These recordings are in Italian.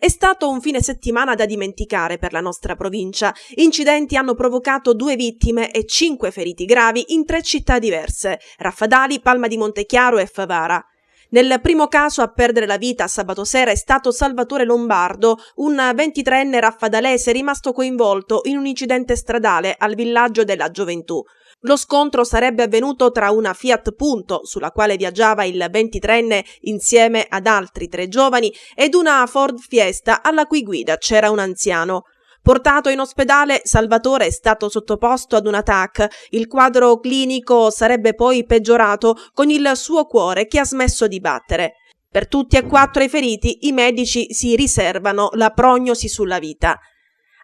È stato un fine settimana da dimenticare per la nostra provincia. Incidenti hanno provocato 2 vittime e 5 feriti gravi in 3 città diverse: Raffadali, Palma di Montechiaro e Favara. Nel primo caso a perdere la vita sabato sera è stato Salvatore Lombardo, un 23enne raffadalese rimasto coinvolto in un incidente stradale al villaggio della Gioventù. Lo scontro sarebbe avvenuto tra una Fiat Punto, sulla quale viaggiava il 23enne insieme ad altri 3 giovani, ed una Ford Fiesta alla cui guida c'era un anziano. Portato in ospedale, Salvatore è stato sottoposto ad una TAC. Il quadro clinico sarebbe poi peggiorato con il suo cuore che ha smesso di battere. Per tutti e 4 i feriti i medici si riservano la prognosi sulla vita.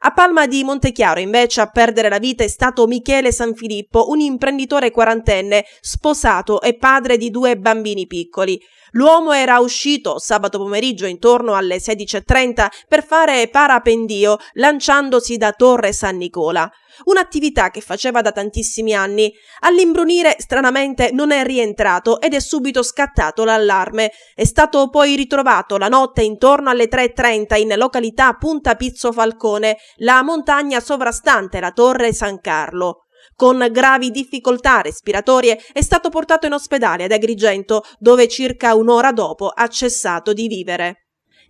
A Palma di Montechiaro invece a perdere la vita è stato Michele Sanfilippo, un imprenditore 40enne, sposato e padre di 2 bambini piccoli. L'uomo era uscito sabato pomeriggio intorno alle 16:30 per fare parapendio lanciandosi da Torre San Nicola. Un'attività che faceva da tantissimi anni. All'imbrunire stranamente non è rientrato ed è subito scattato l'allarme. È stato poi ritrovato la notte intorno alle 3:30 in località Punta Pizzo Falcone, la montagna sovrastante la Torre San Carlo. Con gravi difficoltà respiratorie è stato portato in ospedale ad Agrigento, dove circa un'ora dopo ha cessato di vivere.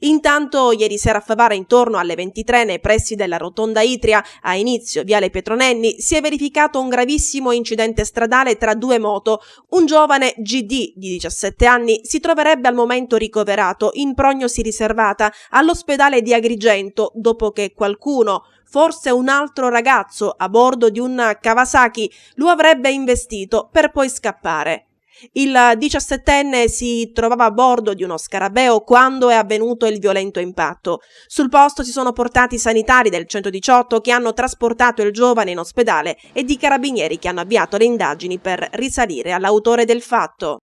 Intanto, ieri sera a Favara, intorno alle 23 nei pressi della Rotonda Itria, a inizio Viale Pietronenni, si è verificato un gravissimo incidente stradale tra 2 moto. Un giovane GD di 17 anni si troverebbe al momento ricoverato in prognosi riservata all'ospedale di Agrigento dopo che qualcuno, forse un altro ragazzo a bordo di un Kawasaki, lo avrebbe investito per poi scappare. Il 17enne si trovava a bordo di uno scarabeo quando è avvenuto il violento impatto. Sul posto si sono portati i sanitari del 118 che hanno trasportato il giovane in ospedale e di carabinieri che hanno avviato le indagini per risalire all'autore del fatto.